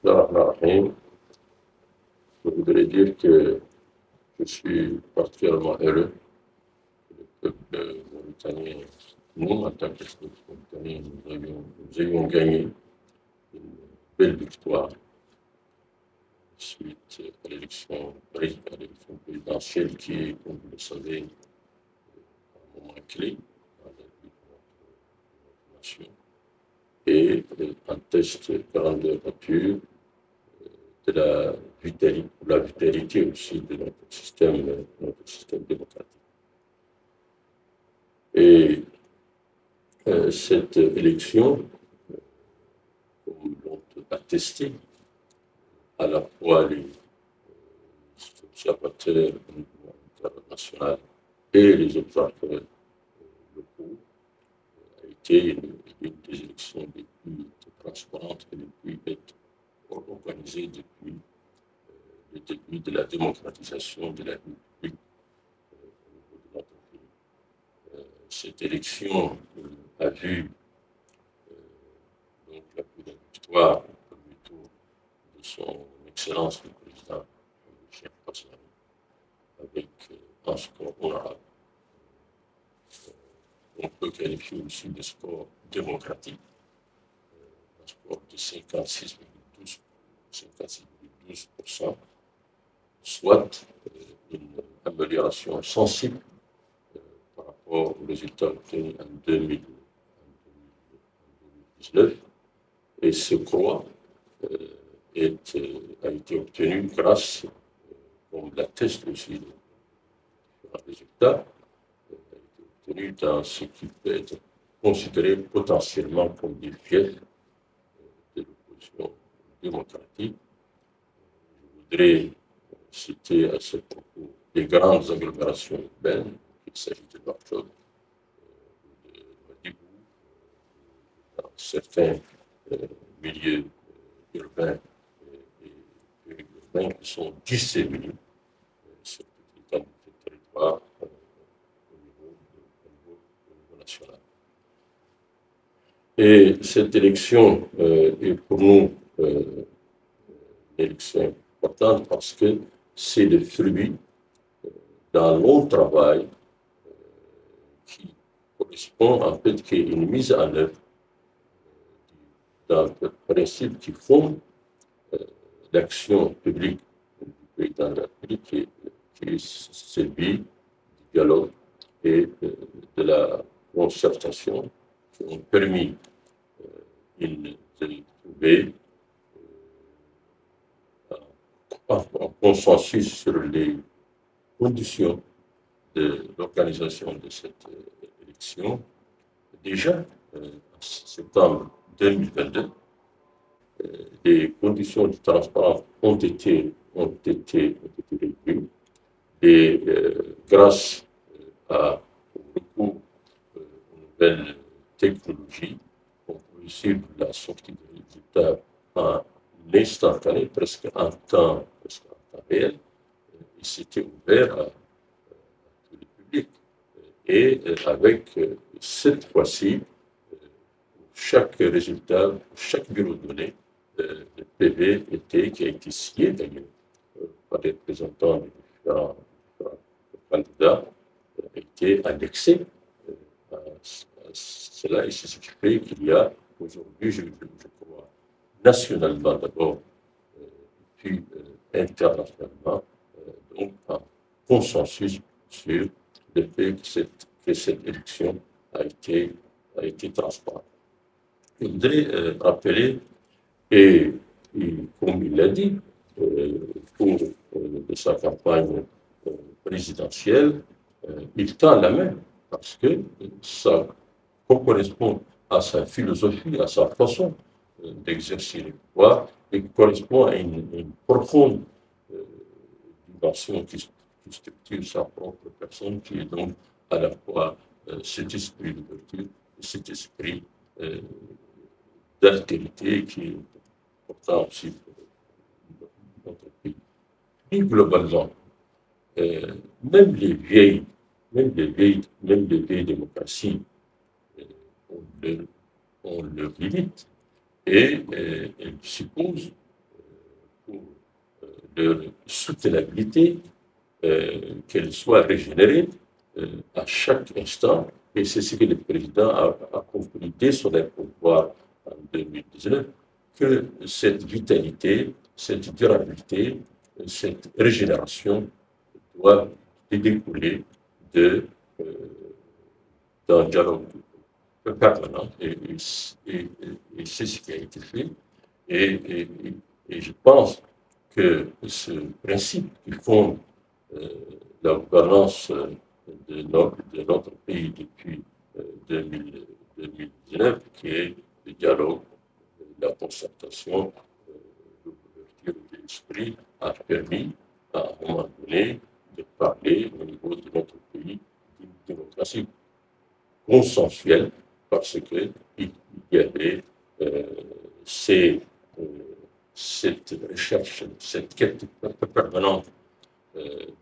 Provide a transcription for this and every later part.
Bismillahirrahmanirrahim. Je voudrais dire que je suis particulièrement heureux que le peuple mauritanien, nous, en tant que peuple mauritanien, nous ayons gagné une belle victoire suite à l'élection présidentielle qui est, comme vous le savez, un moment clé dans la vie de notre nation et atteste grandeur nature de la vitalité aussi de notre système démocratique. Et cette élection, comme l'ont attesté à la fois les observateurs au niveau international et les observateurs locaux, a été une des élections les plus transparentes et les plus organisées depuis le début de la démocratisation de la vie publique au niveau de notre pays. Cette élection a vu donc la plus grande victoire au premier tour de son Excellence le Président Cheikh Bassani avec un score honorable. On peut qualifier aussi de score démocratique, un score de 56,12%, soit une amélioration sensible par rapport aux résultats obtenus en 2019. Et ce score a été obtenu grâce, comme l'atteste aussi les différents résultats, obtenu dans ce qui peut être considéré potentiellement comme des fiefs de l'opposition démocratique. Je voudrais citer à ce propos les grandes agglomérations urbaines, qu'il s'agit de Nouakchott, de Ouadhibou, dans certains milieux urbains et urbains qui sont disséminés sur toute l'étendue du territoire au niveau national. Et cette élection est pour nous une élection importante parce que c'est le fruit d'un long travail qui correspond en fait, qui est une mise en œuvre d'un principe qui fonde l'action publique du président de la République, qui est celui du dialogue et de la concertation, qui ont permis de trouver un consensus sur les conditions de l'organisation de cette élection. Déjà, en septembre 2022, les conditions de transparence ont été réunies et grâce au recours aux nouvelles technologies, on peut suivre la sortie des résultats en instantané, presque en temps réel. Et c'était ouvert à tout le public. Et avec cette fois-ci, chaque résultat, chaque bureau de données, le PV qui a été signé d'ailleurs par les représentants des différents candidats, a été annexé à cela. Et c'est ce qui fait qu'il y a aujourd'hui, je crois, nationalement d'abord, puis internationalement, donc un consensus sur le fait que cette élection a été transparente. Je voudrais rappeler, et comme il l'a dit, pour de sa campagne présidentielle, il tend la main parce que ça correspond à sa philosophie, à sa façon d'exercer le pouvoir et qui correspond à une profonde dimension qui structure sa propre personne, qui est donc à la fois cet esprit d'ouverture et cet esprit d'altérité qui est important aussi pour notre pays. Et globalement, même les vieilles démocraties ont leurs limites et elles supposent pour leur soutenabilité, qu'elle soit régénérée à chaque instant. Et c'est ce que le président a compris dès son pouvoir en 2019, que cette vitalité, cette durabilité, cette régénération doit découler d'un dialogue permanent. Et c'est ce qui a été fait. Et je pense que ce principe qui fonde la gouvernance de notre pays depuis 2019, qui est le dialogue, la concertation, l'ouverture de l'esprit, a permis à un moment donné de parler au niveau de notre pays d'une démocratie consensuelle, parce qu'il y avait cette recherche, cette quête permanente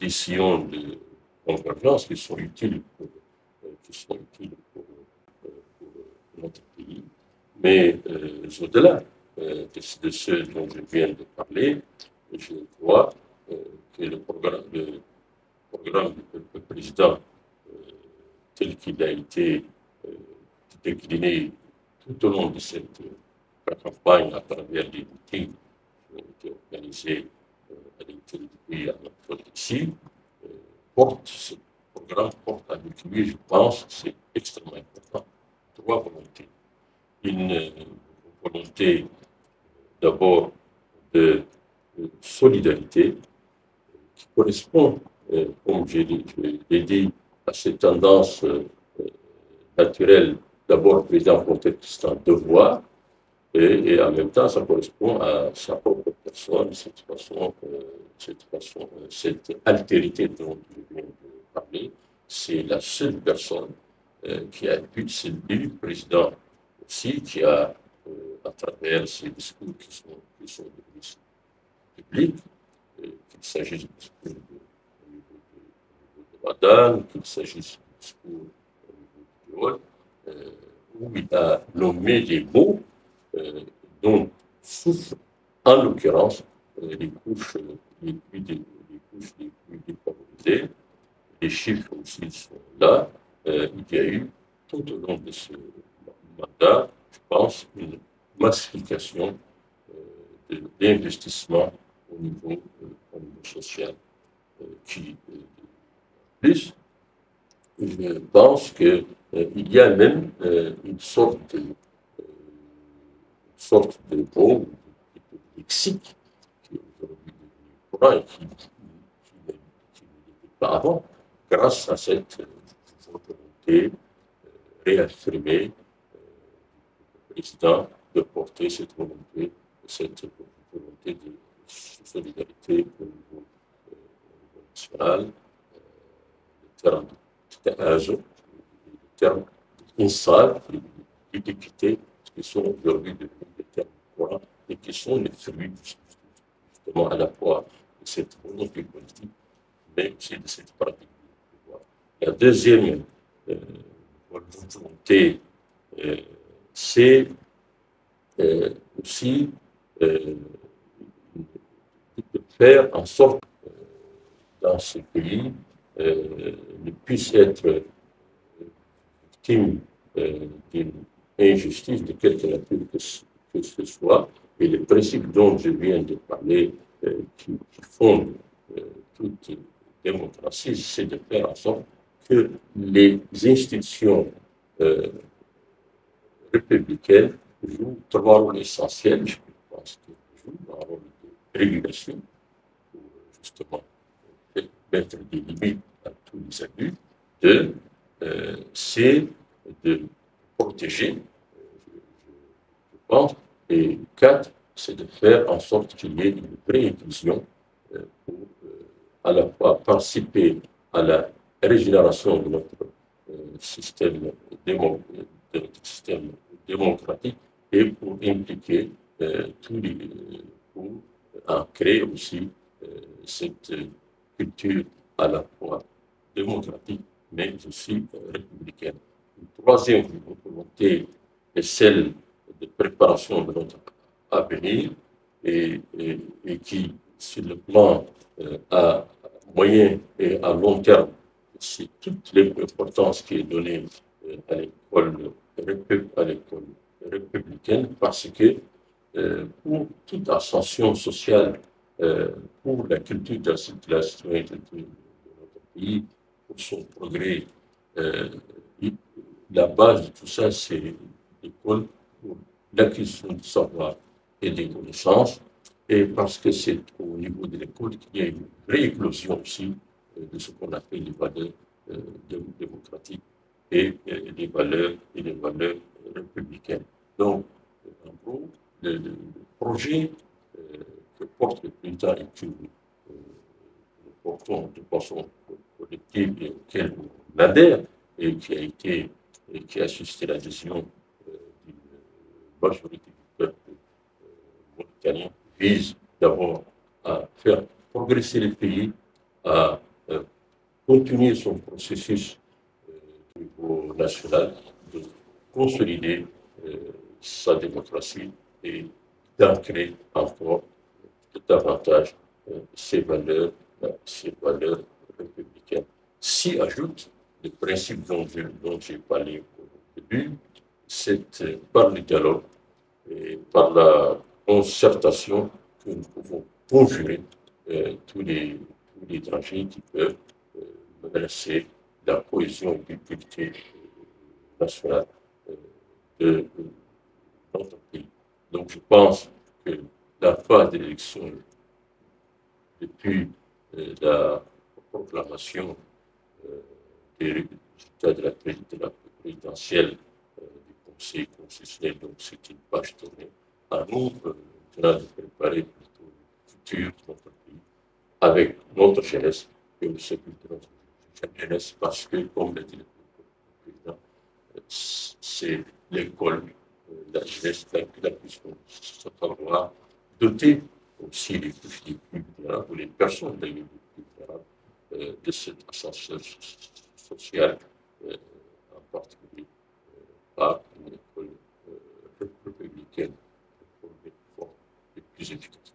des sillons de convergence qui sont utiles pour notre pays. Mais au-delà de ce dont je viens de parler, je crois que le programme du président, tel qu'il a été décliné tout au long de cette campagne à travers les meetings qui ont été organisés à l'intérieur du pays, à notre ici, ce programme porte avec lui, je pense, c'est extrêmement important, trois volontés. Une volonté d'abord de solidarité qui correspond, comme je l'ai dit, à cette tendance naturelle, d'abord le président Fontaine qui c'est un devoir, et en même temps ça correspond à sa propre personne, cette altérité dont je viens de parler. C'est la seule personne qui a pu, c'est lui, le président aussi, qui a, à travers ses discours qui sont devenus publics, qu'il s'agisse du discours de Madame, qu'il s'agisse du discours au niveau du Créole, où il a nommé des mots dont souffrent, en l'occurrence, les couches les plus défavorisées. Les chiffres aussi sont là. Il y a eu, tout au long de ce mandat, je pense, une massification d'investissement au niveau social. Plus, je pense qu'il y a même une sorte de mot, de lexique, qui est aujourd'hui devenu courant et qui n'était pas avant, grâce à cette volonté réaffirmée du président de porter cette volonté de solidarité au niveau national. Le terme INSAL, d'équité, qui sont aujourd'hui devenus des termes courants et qui sont les fruits justement à la fois de cette volonté politique, mais aussi de cette pratique du pouvoir. La deuxième volonté, c'est aussi de faire en sorte que dans ce pays ne puisse être victime d'une injustice de quelque nature que ce soit. Et le principe dont je viens de parler, qui fonde toute démocratie, c'est de faire en sorte que les institutions républicaines jouent trois rôles essentiels. Je pense qu'elles jouent un rôle de régulation pour justement mettre des limites à tous les abus. Deux, c'est de protéger, je pense. Et quatre, c'est de faire en sorte qu'il y ait une préinclusion pour à la fois participer à la régénération de notre système démocratique et pour impliquer pour en créer aussi cette culture à la fois démocratique mais aussi républicaine. Une troisième volonté est celle de préparation de notre avenir et qui, sur le plan à moyen et à long terme, c'est toute l'importance qui est donnée à l'école républicaine parce que pour toute ascension sociale, pour la culture de la citoyenneté de notre pays, pour son progrès, euh, la base de tout ça, c'est l'école pour l'acquisition du savoir et des connaissances. Et parce que c'est au niveau de l'école qu'il y a une rééclosion aussi de ce qu'on appelle les valeurs démocratiques et les valeurs républicaines. Donc, en gros, le projet que porte le président et que nous portons de façon collective et auquel on adhère et qui a suscité l'adhésion d'une majorité du peuple mauritanien, vise d'abord à faire progresser le pays, à continuer son processus au niveau national, de consolider sa démocratie et d'ancrer encore davantage ces valeurs républicaines. S'y ajoute le principe dont j'ai parlé au début, c'est par le dialogue et par la concertation que nous pouvons conjurer tous les dangers qui peuvent menacer la cohésion et l'unité nationale de notre pays. Donc je pense que la phase de l'élection, depuis la proclamation des résultats de la présidentielle du Conseil constitutionnel, donc c'est une page tournée, à nous maintenant de préparer plutôt le futur de notre pays avec notre jeunesse et le sécurité de notre jeunesse, parce que, comme l'a dit le président, c'est l'école, la jeunesse, la puissance, savoir doter aussi les couches les plus vulnérables, ou les personnes les plus vulnérables de cette ascenseur social, en particulier par une école républicaine, forte et plus efficace.